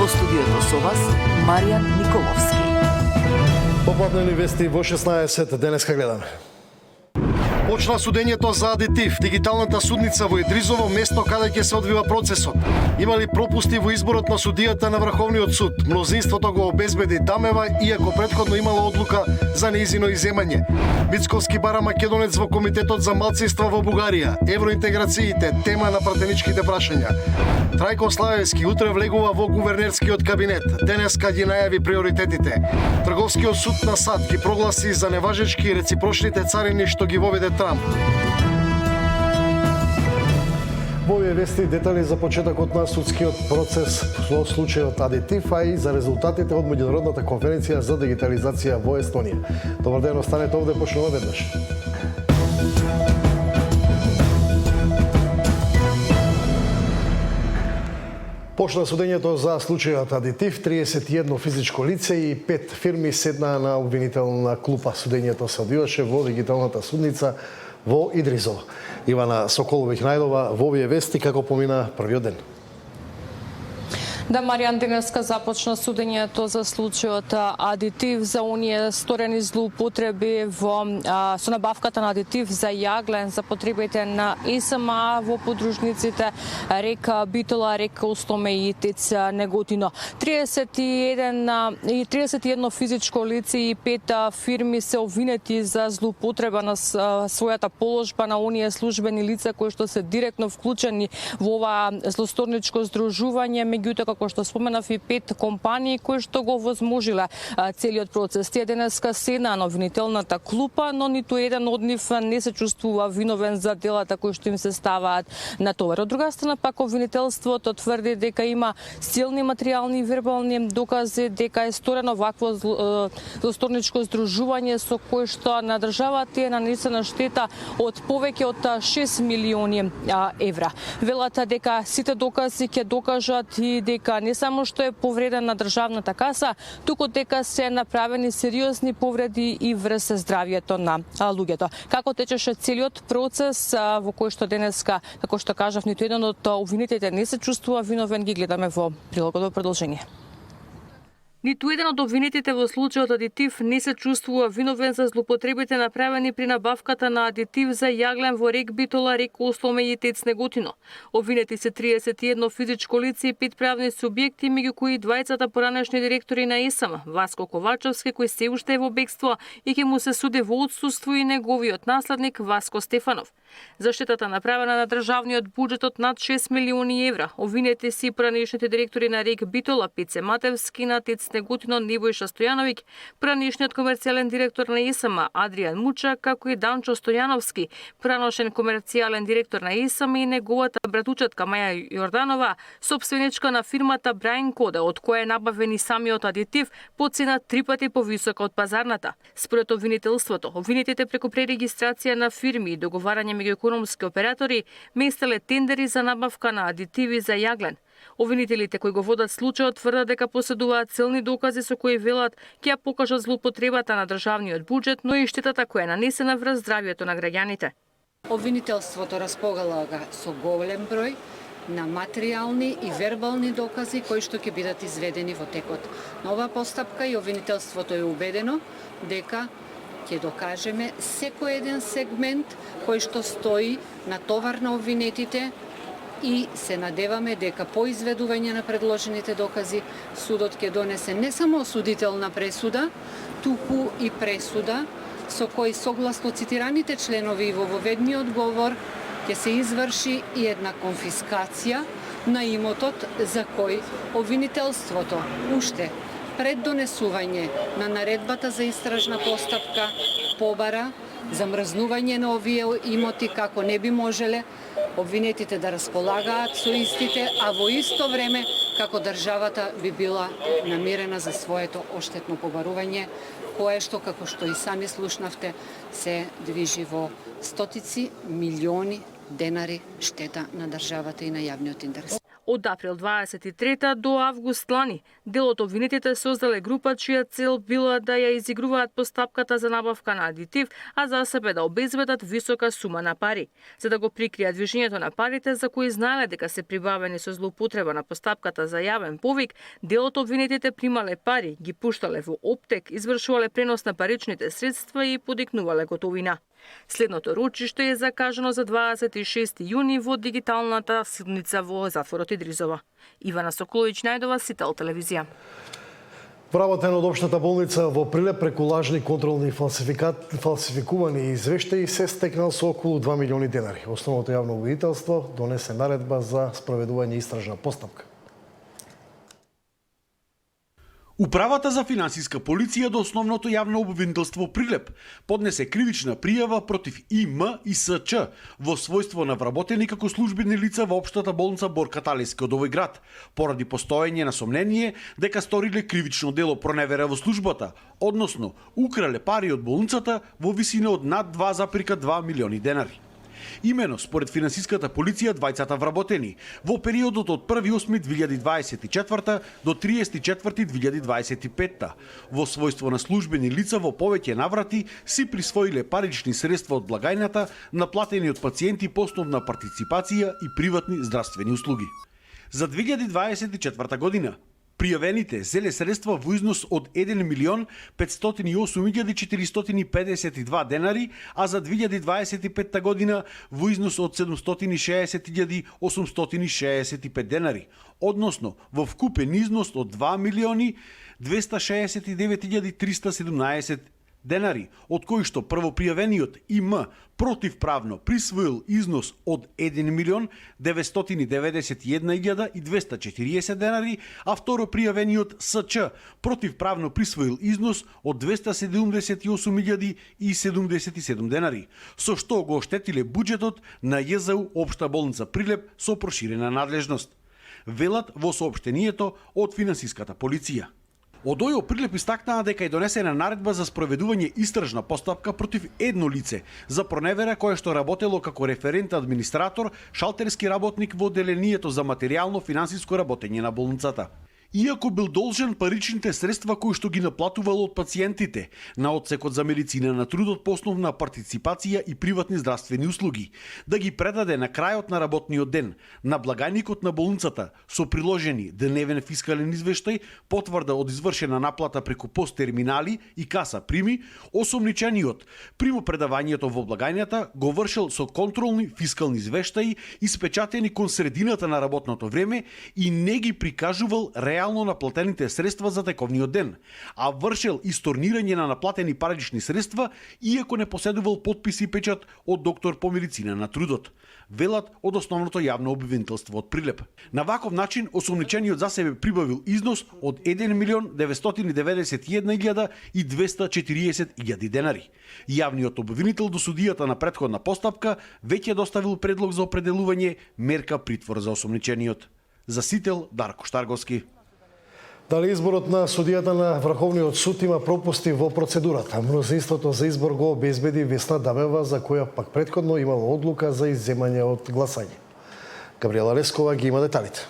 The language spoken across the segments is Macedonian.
Во студиото со вас Маријан Николовски. Попладнени вести во 16 денеска гледаме. Почна судењето за адитив, дигиталната судница во Идризово, место каде ќе се одвива процесот. Имали пропусти во изборот на судијата на Врховниот суд. Мнозинството го обезбеди Дамева, иако претходно имало одлука за нејзино изземање. Мицковски бара македонец во Комитетот за малцинства во Бугарија. Евроинтеграциите, тема на пратеничките прашања. Трајко Славевски утре влегува во гувернерскиот кабинет. Денеска ги најави приоритетите. Трговскиот суд на САД ги прогласи за неважечки реципрочните царини што ги воведе Трамп. Во овие вести детали за почетокот на судскиот процес во случајот адитив, а и за резултатите од меѓународната конференција за дигитализација во Естонија. Добар ден, останете овде, почнува веднаш. Почна судењето за случајот адитив, 31 физичко лице и 5 фирми седнаа на обвинителна клупа. Судењето се одвиваше во дигиталната судница во Идризово. Ивана Соколовиќ најдова во овие вести како помина првиот ден. Да, Маријан, денеска започна судењето за случајот адитив за оние сторени злоупотреби со набавката на адитив за јаглен за потребите на ИСМА во подружниците река Битола, река Устоме и Тец Неготино. 31 физичко лице и 5 фирми се обвинети за злоупотреба на својата положба на оние службени лица кои што се директно вклучени во ова злосторничко здружување, меѓутоа како што споменав и 5 компании кои што го возможиле целиот процес. Тие денеска седнаа на обвинителната клупа, но ниту еден од нив не се чувствува виновен за делата кои што им се ставаат на товар. Од друга страна пак обвинителството тврди дека има силни материјални и вербални докази дека е сторено вакво злосторничко здружување со кое што на државата е нанесена штета од повеќе од 6 милиони евра. Велат дека сите докази ќе докажат и дека не само што е повредена државната каса, туку дека се направени сериозни повреди и врз здравјето на луѓето. Како течеше целиот процес во кој што денеска, како што кажав, ниту еден од обвинетите не се чувствува виновен, ги гледаме во прилогот во продолжение. Ниту еден од обвинетите во случајот адитив не се чувствува виновен за злоупотребите направени при набавката на адитив за јаглен во рек Битола, рек Устоме и Тец Неготино. Обвинети се 31 физичко лице и 5 правни субјекти, меѓу кои двајцата поранешни директори на ИСМ, Васко Ковачевски, кој се уште е во бегство и ќе му се суди во отсуство, и неговиот наследник Васко Стефанов. За штетата направена на државниот буџет од над 6 милиони евра, обвинети се и поранешните директори на рек Битола, Пице Матевски, на Тец Неготино, Нивојша Стојановиќ, поранешниот комерцијален директор на ИСМ Адријан Муча, како и Данчо Стојановски, поранешен комерцијален директор на ИСМ, и неговата братучетка Маја Јорданова, сопственичка на фирмата Брайн Кода, од која е набавен и самиот адитив по цена 3 пати повисока од пазарната. Според обвинителството, обвинетите преку пререгистрација на фирми и договарање меѓу економски оператори местеле тендери за набавка на адитиви за јаглен. Обвинителите кои го водат случајот тврдат дека поседуваат силни докази со кои велат ќе ја покажат злоупотребата на државниот буџет, но и штетата која е нанесена врз здравјето на граѓаните. Обвинителството располага со голем број на материјални и вербални докази кои што ќе бидат изведени во текот на оваа постапка, и обвинителството е убедено дека ќе докажеме секој еден сегмент кој што стои на товар на обвинетите, и се надеваме дека по изведување на предложените докази судот ќе донесе не само осудителна пресуда, туку и пресуда со кој согласно цитираните членови и во воведниот говор ќе се изврши и една конфискација на имотот за кој обвинителството уште пред донесување на наредбата за истражна постапка побара замрзнување на овие имоти како не би можеле обвинетите да располагаат со истите, а во исто време како државата би била намирена за своето оштетно побарување, кое што, како што и сами слушнавте, се движи во стотици милиони денари штета на државата и на јавниот интерес. Од април 23 до август лани, дел од обвинетите создале група чија цел била да ја изигруваат постапката за набавка на адитив, а за себе да обезбедат висока сума на пари. За да го прикријат движењето на парите за кои знаеле дека се прибавени со злоупотреба на постапката за јавен повик, дел од обвинетите примале пари, ги пуштале во оптек, извршувале пренос на паричните средства и подикнувале готовина. Следното рочиште е закажано за 26 јуни во дигиталната судница во затворот Идризово. Ивана Соколовиќ, најдова, Сител телевизија. Вработен од општата болница во Прилеп преку лажни контролни фалсификувани извештаи се стекнал со околу 2 милиони денари. Основното јавно обвинителство донесе наредба за спроведување истражна постапка. Управата за финансиска полиција до основното јавно обвинителство Прилеп поднесе кривична пријава против ИМ и СЧ во својство на вработени како службени лица во општата болница Борка Талески од овој град, поради постоење на сомнение дека сториле кривично дело проневера во службата, односно украле пари од болницата во висина од над 2,2 милиони денари. Имено, според финансиската полиција, двајцата вработени во периодот од 1.8.2024 до 30.4.2025 во својство на службени лица во повеќе наврати си присвоиле парични средства од благајната наплатени од пациенти по основна партиципација и приватни здравствени услуги. За 2024 година пријавените зеле средства во износ од 1.508.452 денари, а за 2025 година во износ од 760.865 денари, односно во вкупен износ од 2.269.317 денари, од кои што првопријавениот ИМ противправно присвоил износ од 1.991.240 денари, а второпријавениот СЧ противправно присвоил износ од 278.077 денари, со што го оштетиле буџетот на ЈЗУ Општа болница Прилеп со проширена надлежност, велат во соопштението од финансиската полиција. Од ОЈО Прилеп истакнаа дека е донесена наредба за спроведување истражна постапка против едно лице за проневера кое што работело како референт администратор, шалтерски работник во одделението за материјално финансиско работење на болницата. Иако бил должен паричните средства кои што ги наплатувал од пациентите на одсекот за медицина на трудот по основна партиципација и приватни здравствени услуги, да ги предаде на крајот на работниот ден на благајникот на болницата со приложени дневен фискален извештај, потврда од извршена наплата преку посттерминали и каса прими, осомничениот примопредавањето во благајната го вршил со контролни фискални извештаи испечатени кон средината на работното време и не ги прикажувал реално наплатените средства за тековниот ден, а вршел исторнирање на наплатени парични средства, иако не поседувал подпис и печат од доктор по медицина на трудот, велат од основното јавно обвинителство од Прилеп. На ваков начин осомничениот за себе прибавил износ од 1.991.240 денари. Јавниот обвинител до судијата на претходна постапка веќе доставил предлог за определување мерка притвор за осомничениот. За Сител, Дарко Штарговски. Дали изборот на судијата на Врховниот суд има пропусти во процедурата? Мнозинството за избор го обезбеди Весна Дамева, за која пак претходно имало одлука за изземање од гласање. Габриела Лескова ги има деталите.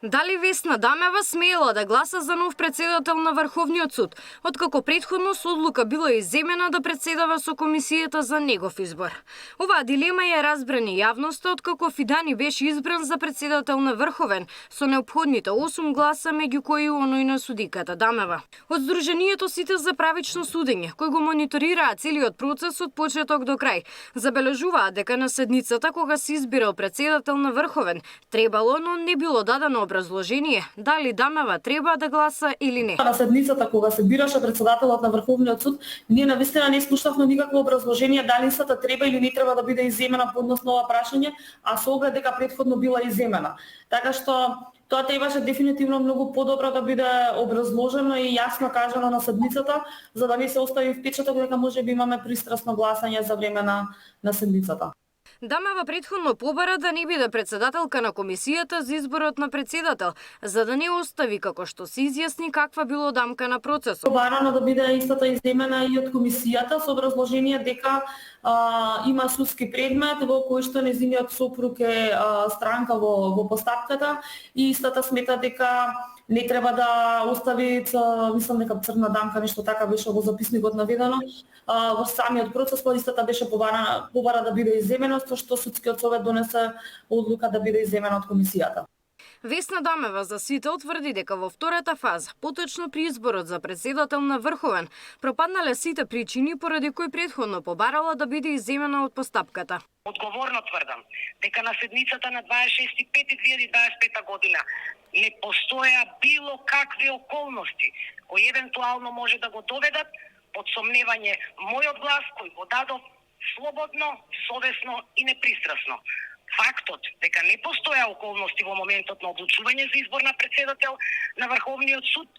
Дали Весна Дамева смеела да гласа за нов председател на Врховниот суд, откако претходно со одлука била изземена да председава со комисијата за негов избор? Оваа дилема ја разбрани јавноста откако Фидани беше избран за председател на Врховен со неопходните 8 гласа, меѓу кои оној на судиката Дамева. Од Сдруженијето Сите за правично судење, кој го мониторираа целиот процес од почеток до крај, забележуваат дека на седницата кога се избирал председател на Врховен, требало, но не било дадено образложение дали Дамева треба да гласа или не. На седницата кога се бираше председателот на Врховниот суд, ние навистина не слушнавме никакво образложение дали истата треба или не треба да биде изземена по однос на ова прашање, а со оглед дека претходно била изземена. Така што тоа требаше дефинитивно многу подобро да биде образложено и јасно кажано на седницата, за да не се остави впечаток дека можеби имаме пристрасно гласање за време на седницата. Дамева претходно побара да не биде председателка на комисијата за изборот на председател, за да не остави како што се изјасни каква било дамка на процесот. Побарано да биде истата иземена и од комисијата со образложение дека има судски предмет во кој што нејзиниот сопруг е странка во постапката и истата смета дека не треба да остави, мислам дека црна дамка, нешто така беше во записникот наведено. Во самиот процес истата беше побара да биде иземена, со што судскиот совет донесе одлука да биде иземена од комисијата. Весна Дамева за сите утврди дека во втората фаза, поточно при изборот за председател на Врховен, пропаднале сите причини поради кои претходно побарала да биде иземена од постапката. Одговорно тврдам дека на седмицата на 26.5.2025 година не постоја било какви околности кои евентуално може да го доведат под сомневање мојот глас кој го дадов слободно, совесно и непристрасно. Фактот дека не постоја околности во моментот на одлучување за избор на председател на Врховниот суд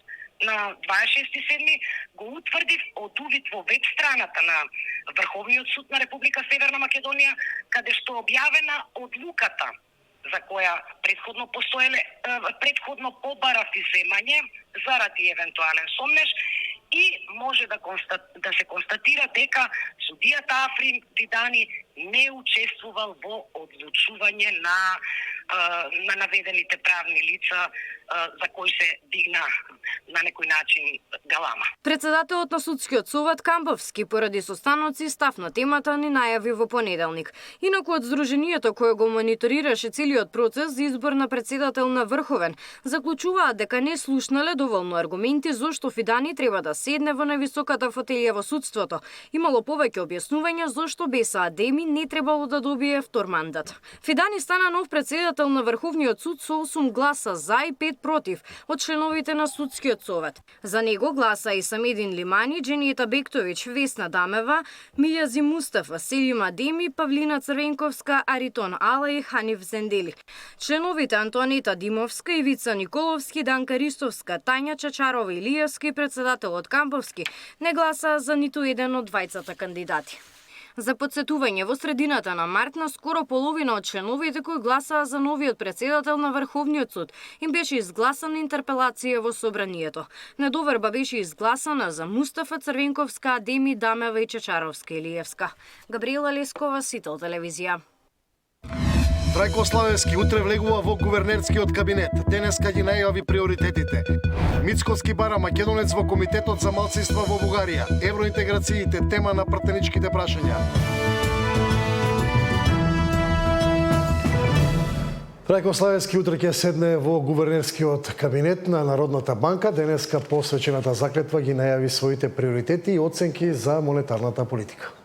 на 26.7. го утврдив од увид во веб страната на Врховниот суд на Република Северна Македонија, каде што објавена одлуката за која предходно побарав иземање заради евентуален сомнеж и може да се констатира дека судијата Африн Дидани не учествувал во одлучување на наведените правни лица за кои се дигна на некој начин галама. Председателот на судскиот совет Камбовски поради состаноци став на темата ни најави во понеделник. Инаку од здруженијето кое го мониторираше целиот процес за избор на председател на Врховен, заклучуваат дека не слушнале доволно аргументи зошто Фидани треба да седне во највисоката фотелја во судството. Имало повеќе објаснувања зошто Беса Адеми не требало да добие втор мандат. Фидани стана нов председател на Врховниот суд со 8 гласа за и 5 против од членовите на судскиот совет. За него гласа и Самедин Лимани, Джениета Бектовиќ, Весна Дамева, Милјази Мустафа, Селим Адеми, Павлина Црвенковска, Аритон Ала и Ханиф Зендели. Членовите Антонита Димовска, Ивица Николовски, Данка Ристовска, Тања Чачарова Илиевски, председателот Камбовски, не гласа за ниту еден од двајцата кандидати. За подсетување, во средината на март, на скоро половина од членовите кои гласаа за новиот председател на Врховниот суд, им беше изгласана интерпелација во собранието. Недоверба беше изгласана за Мустафа, Црвенковска, Адеми, Дамева и Чачаровска Илиевска. Габриела Лескова, Сител телевизија. Трајко Славевски утре влегува во гувернерскиот кабинет. Денеска ги најави приоритетите. Мицкоски бара македонец во Комитетот за малцинства во Бугарија. Евроинтеграциите тема на пратеничките прашања. Трајко Славевски утре ќе седне во гувернерскиот кабинет на Народната банка. Денеска посвечената заклетва ги најави своите приоритети и оценки за монетарната политика.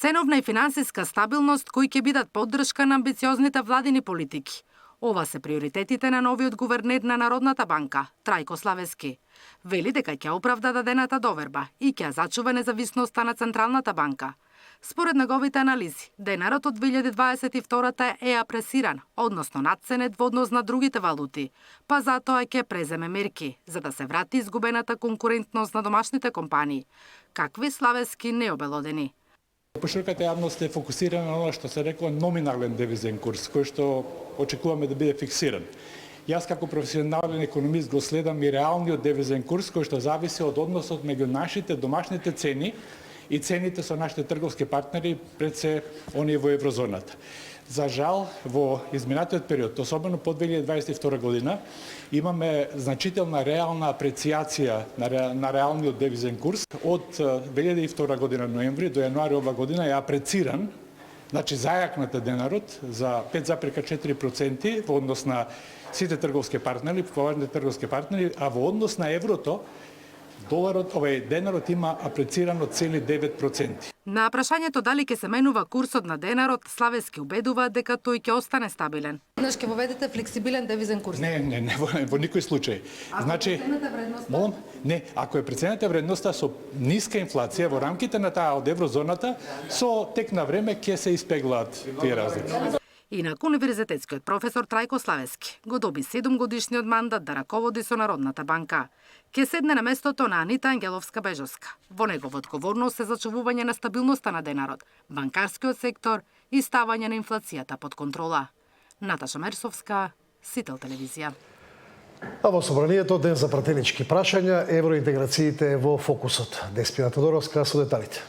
Ценовна и финансиска стабилност кои ќе бидат поддршка на амбициозните владини политики. Ова се приоритетите на новиот гувернер на Народната банка, Трајко Славевски. Вели дека ќе оправда дадената доверба и ќе зачува независноста на Централната банка. Според неговите анализи, денарот од 2022 е апресиран, односно надценет во однос на другите валути, па затоа ќе преземе мерки за да се врати изгубената конкурентност на домашните компании. Какви Славевски не обелодени. Пошироката јавност е фокусирана на оно што се рекла номинален девизен курс, кој што очекуваме да биде фиксиран. Јас како професионален економист го следам и реалниот девизен курс кој што зависи од односот меѓу нашите домашните цени и цените со нашите трговски партнери пред се оние во еврозоната. За жал, во изминатиот период, особено по 2022 година, имаме значителна реална апрецијација на реалниот девизен курс. Од 2002 година ноември до јануари ова година е апрециран, значи зајакната денарот за 5,4% во однос на сите трговски партнери, поважните трговски партнери, а во однос на еврото, денарот има апрецирано цели 9%. На прашањето дали ќе се менува курсот на денарот, Славевски убедува дека тој ќе остане стабилен. Знаеш, ќе воведете флексибилен девизен курс? Не, во никој случај. Значи, молам, не, ако е преценета вредноста со ниска инфлација во рамките на таа од еврозоната, со тек на време ќе се испеглаат тие разлики. Инак, универзитетскиот професор Трајко Славески го доби 7-годишниот мандат да раководи со Народната банка. Ке седне на местото на Анита Ангеловска-Бежовска. Во негова одговорност е зачувување на стабилноста на денарот, банкарскиот сектор и ставање на инфлацијата под контрола. Наташа Мерсовска, Сител телевизија. А во собранието ден за пратенички прашања, евроинтеграциите во фокусот. Деспина Тодоровска со деталите.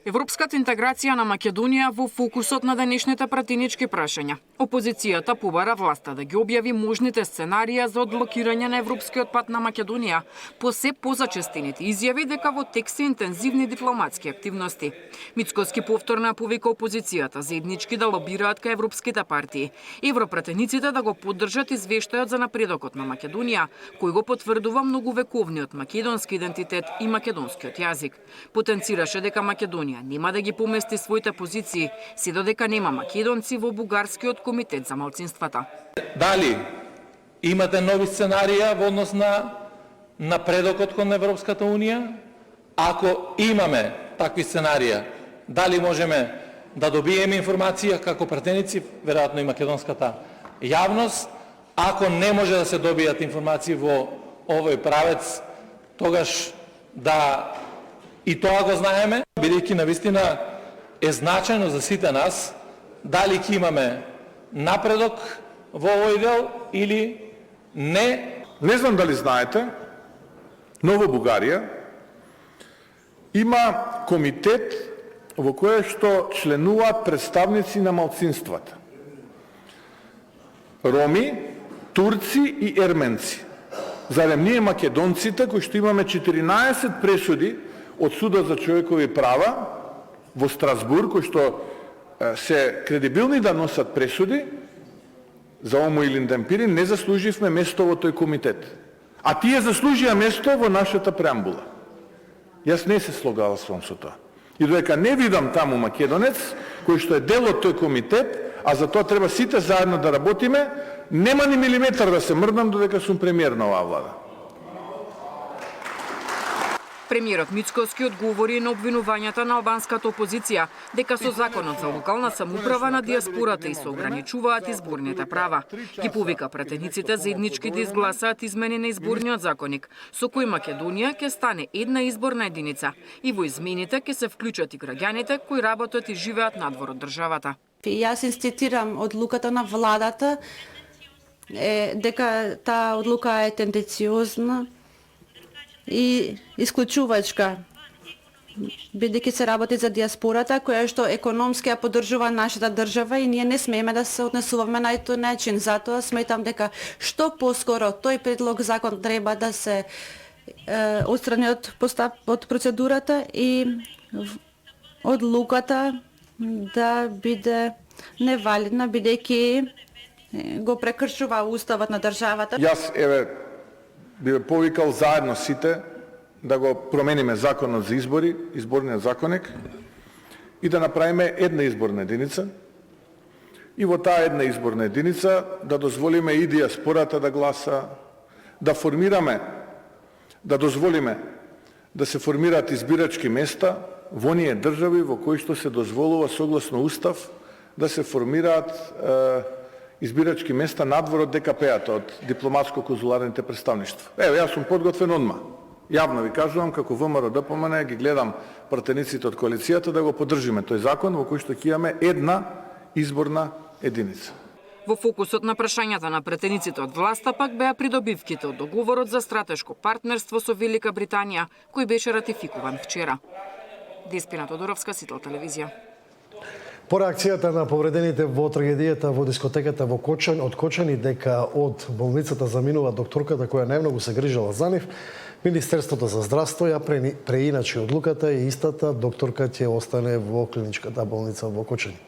Европската интеграција на Македонија во фокусот на денешните пратенички прашања. Опозицијата побара власта да ги објави можните сценарија за одблокирање на европскиот пат на Македонија, по се позачестените изјави дека во тек се интензивни дипломатски активности. Мицкоски повторно повика опозицијата заеднички да лобираат кај европските партии, европратениците да го поддржат извештајот за напредокот на Македонија, кој го потврдува многувековниот македонски идентитет и македонскиот јазик. Потенцираше дека Македонија нема да ги помести своите позиции, се додека нема македонци во бугарскиот комитет за малцинствата. Дали имате нови сценарија во однос на напредокот кон Европската Унија? Ако имаме такви сценарија, дали можеме да добиеме информација како пратеници, веројатно и македонската јавност? Ако не може да се добијат информации во овој правец, тогаш да и тоа го знаеме, бидејќи навистина е значајно за сите нас, дали ќе имаме напредок во овој дел или не. Не знам дали знаете, но во Бугарија има комитет во кој што членуваат представници на малцинствата. Роми, турци и ерменци. Зарем ние македонците, кои што имаме 14 пресуди од Судот за човекови права во Страсбург, кои што се кредибилни да носат пресуди за Омо или Индемпири, не заслуживме место во тој комитет. А тие заслужија место во нашата преамбула. Јас не се слогалствам со тоа. И додека не видам таму македонец, кој што е дел од тој комитет, а за тоа треба сите заедно да работиме, нема ни милиметар да се мрдам додека сум премиер на оваа влада. Премиерот Мицкоски одговори на обвинувањата на албанската опозиција дека со законот за локална самоуправа на диаспората и се ограничуваат изборните права. Ги повика пратениците заеднички да изгласаат измени на изборниот законник, со кој Македонија ќе стане една изборна единица и во измените ќе се вклучат и граѓаните кои работат и живеат надвор од државата. Јас инцитирам одлуката на владата дека таа одлука е тенденциозна и исклучувачка, бидејќи се работи за диаспората, која што економски ја поддржува нашата држава и ние не смееме да се однесуваме на тој начин. Затоа сметам дека што поскоро тој предлог закон треба да се отстрани од процедурата и одлуката да биде невалидна, бидејќи го прекршува уставот на државата. Јас би повикал заедно сите да го промениме законот за избори, изборниот законник, и да направиме една изборна единица. И во таа една изборна единица да дозволиме и диаспората да гласа, да формираме, да дозволиме да се формираат избирачки места во оние држави во кои што се дозволува согласно устав да се формираат избирачки места надвор од ДКП-ата, од дипломатско-конзуларните представништва. Ево, јас сум подготвен одма. Јавно ви кажувам, како ВМРО ДПМН, ги гледам пратениците од коалицијата да го поддржиме тој закон во кој што ќе имаме една изборна единица. Во фокусот на прашањата на пратениците од власта пак беа придобивките од договорот за стратешко партнерство со Велика Британија, кој беше ратификуван вчера. Деспина Тодоровска, Сител телевизија. По реакцијата на повредените во трагедијата во дискотеката во Кочани, од Кочани, дека од болницата заминува докторката која најмногу се грижала за нив, Министерството за здравство ја преиначи одлуката и истата докторка ќе остане во клиничката болница во Кочани.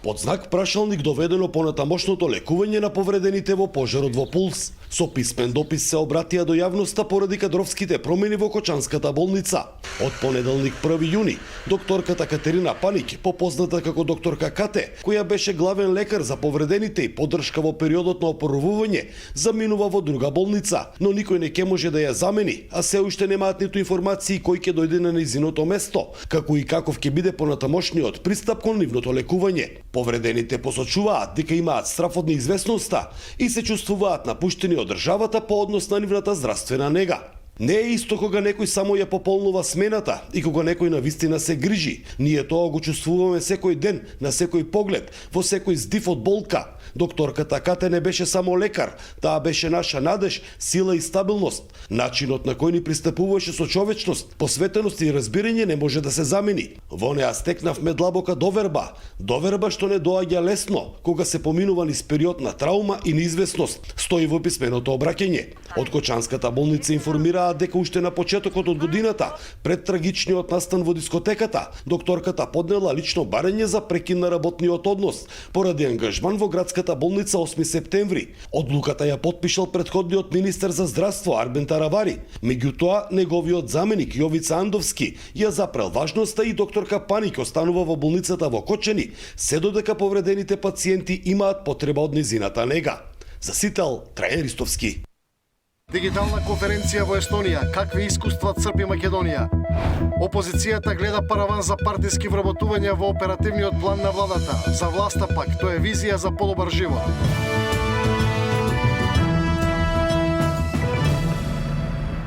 Под знак прашалник доведено понатамошното лекување на повредените во пожарот во Пулс. Со писмен допис се обратија до јавноста поради кадровските промени во Кочанската болница. Од понеделник 1 јуни, докторката Катерина Паник, попозната како докторка Кате, која беше главен лекар за повредените и поддршка во периодот на опорувување, заминува во друга болница, но никој не ќе може да ја замени, а се уште немаат ниту информации кој ќе дојде на нејзиното место, како и каков ќе биде понатамошниот пристап кон нивното лекување. Повредените посочуваат дека имаат страф од неизвестноста и се чувствуваат напуштени од државата по однос на нивната здравствена нега. Не е исто кога некој само ја пополнува смената и кога некој навистина се грижи. Ние тоа го чувствуваме секој ден, на секој поглед, во секој здив од болка. Докторката Кате не беше само лекар, таа беше наша надеж, сила и стабилност. Начинот на кој ни пристапуваше со човечност, посветеност и разбирање не може да се замени. Во неа стекнавме длабока доверба. Доверба што не доаѓа лесно, кога се поминува низ период на траума и неизвестност, стои во писменото обраќање. Од Кочанската болница информираат дека уште на почетокот од годината, пред трагичниот настан во дискотеката, докторката поднела лично барање за прекин на работниот однос, поради ангажман во градската болница 8 септември. Одлуката ја потпишал претходниот министер за здравство Арбен Таравари. Меѓутоа, неговиот заменик Јовица Андовски ја запрел важноста и докторка Паник останува во болницата во Кочани, се додека повредените пациенти имаат потреба од незината нега. За Сител, Трајан Ристовски. Дигитална конференција во Естонија. Какви искуства црпи Македонија? Опозицијата гледа параван за партиски вработувања во оперативниот план на владата. За власта пак, тоа е визија за подобар живот.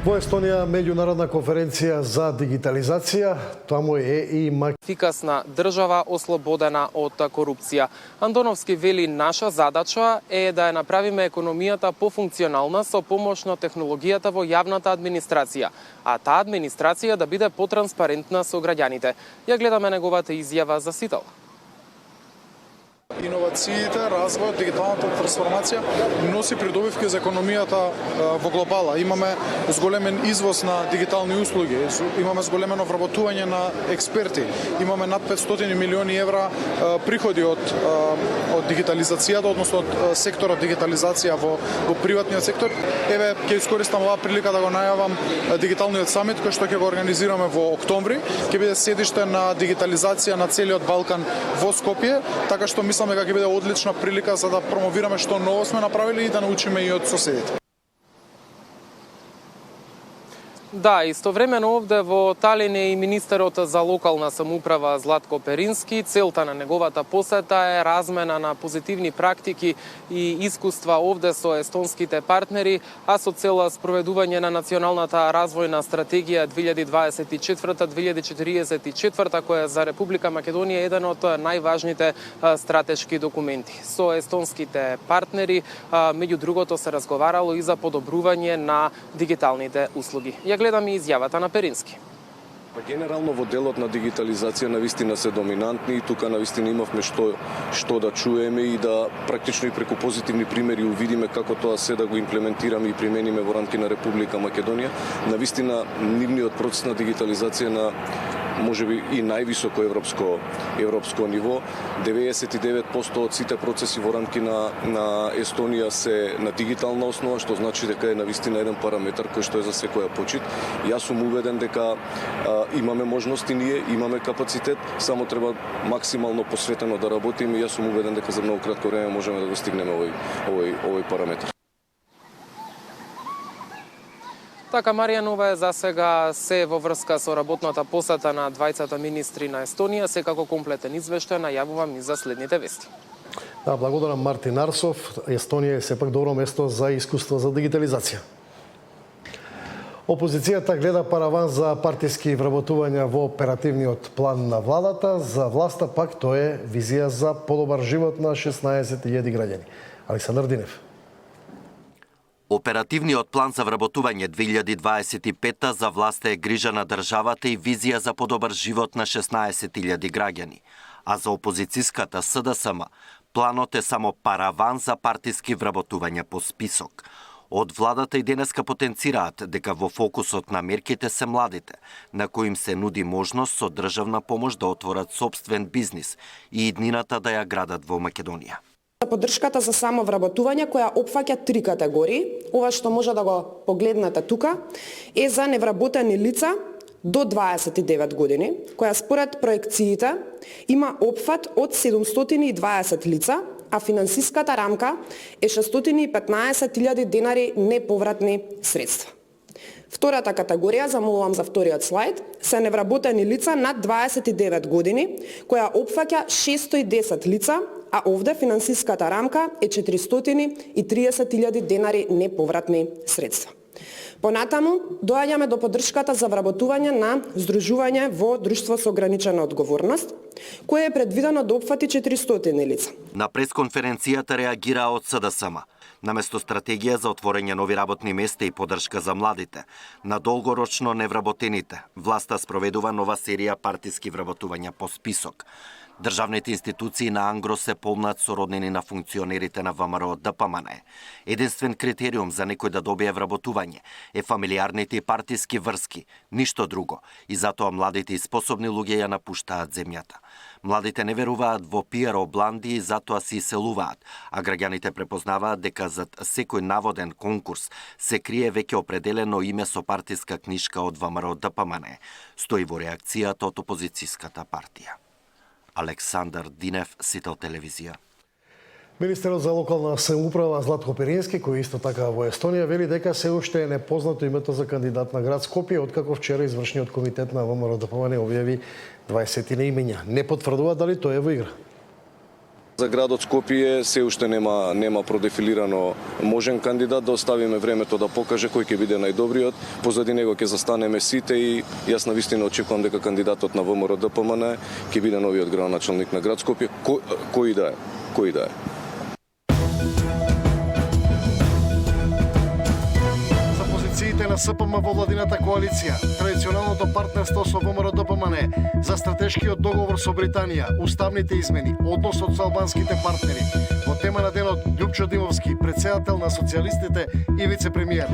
Во Естонија меѓународна конференција за дигитализација, таму е и ефикасна држава ослободена од корупција. Андоновски вели наша задача е да ја направиме економијата пофункционална со помош на технологијата во јавната администрација, а таа администрација да биде потранспарентна со граѓаните. Ја гледаме неговата изјава за Сител. Иновациите, развојот, дигиталната трансформација носи придобивки за економијата во глобала. Имаме зголемен извоз на дигитални услуги, имаме зголемено вработување на експерти, имаме над 500 милиони евра приходи од дигитализацијата, односно од секторот дигитализација во приватниот сектор. Еве, ќе искористам оваа прилика да го најавам дигиталниот самит кој што ќе го организираме во октомври. Ќе биде седиште на дигитализација на целиот Балкан во Скопје, така што мислам дека ќе биде одлична прилика за да промовираме што ново сме направили и да научиме и од соседите. Да, истовремено овде во Талин е и министерот за локална самоуправа Златко Перински. Целта на неговата посета е размена на позитивни практики и искуства овде со естонските партнери, а со цел спроведување на националната развојна стратегија 2024-2044, која за Република Македонија е еден од најважните стратешки документи. Со естонските партнери, меѓу другото, се разговарало и за подобрување на дигиталните услуги. Гледаме изјавата на Перински. Генерално во делот на дигитализација навистина се доминантни и тука навистина имавме што да чуеме и да практично и преку позитивни примери увидиме како тоа се да го имплементираме и примениме во рамки на Република Македонија. Навистина нивниот процес на дигитализација на можеби и највисоко европско ниво. 99% од сите процеси во рамки на Естонија се на дигитална основа, што значи дека е навистина еден параметар кој што е за секоја почит. Јас сум убеден дека имаме можности, ние имаме капацитет, само треба максимално посветено да работиме и јас сум убеден дека за многу кратко време можеме да го стигнеме овој параметар. Така, Маријанова е за сега се во врска со работната посета на двајцата министри на Естонија. Секако комплетен извештај најавувам и за следните вести. Да, благодарам Мартин Арсов. Естонија е сепак добро место за искуство за дигитализација. Опозицијата гледа параван за партиски вработувања во оперативниот план на владата. За власта пак тоа е визија за подобар живот на 16.000 граѓани. Александар Динев. Оперативниот план за вработување 2025 за власта е грижа на државата и визија за подобар живот на 16.000 граѓани. А за опозицијската СДСМ, планот е само параван за партиски вработувања по список. Од владата и денеска потенцираат дека во фокусот на мерките се младите, на кои им се нуди можност со државна помош да отворат сопствен бизнис и иднината да ја градат во Македонија. Поддршката за самовработување која опфаќа 3 категории. Ова што може да го погледнете тука е за невработени лица до 29 години, која според проекциите има опфат од 720 лица, а финансиската рамка е 615.000 денари неповратни средства. Втората категорија, замолувам за вториот слайд, се невработени лица над 29 години, која опфаќа 610 лица, а овде финансиската рамка е 430.000 денари неповратни средства. Понатаму, доаѓаме до поддршката за вработување на здружување во друштво со ограничена одговорност, кое е предвидено да опфати 400 лица. На пресконференцијата реагира од СДСМ. Наместо стратегија за отворање нови работни места и поддршка за младите, на долгорочно невработените, власта спроведува нова серија партиски вработувања по список. Државните институции на Ангро се полнат со роднини на функционерите на ВМРО ДПМН. Единствен критериум за некој да добие вработување е фамилиарните и партиски врски, ништо друго, и затоа младите и способни луѓе ја напуштаат земјата. Младите не веруваат во PR бланди и затоа се иселуваат, а граѓаните препознаваат дека зад секој наводен конкурс се крие веќе определено име со партиска книшка од ВМРО ДПМН, стои во реакцијата од опозицијската партија. Александар Динев, Сител телевизија. Министерот за локална самоуправа Златко Перински, кој исто така во Естонија, вели дека се уште е непознато името за кандидат на град Скопје, откако вчера извршниот комитет на ВМРО ДПМН објави 20 имења. Не потврдува дали тој е во игра. За градот Скопје се уште нема продефилирано можен кандидат, да оставиме времето да покаже кој ќе биде најдобриот. Позади него ќе застанеме сите и јас навистина очекувам дека кандидатот на ВМРО ДПМН ќе биде новиот градоначалник на град Скопје, кој да е. На СПМ во владината коалиција, традиционалното партнерство со ВМРО ДПМН, за стратешкиот договор со Британија, уставните измени, односот со албанските партнери. Во тема на денот Љупчо Димовски, претседател на социјалистите и вице-премиер.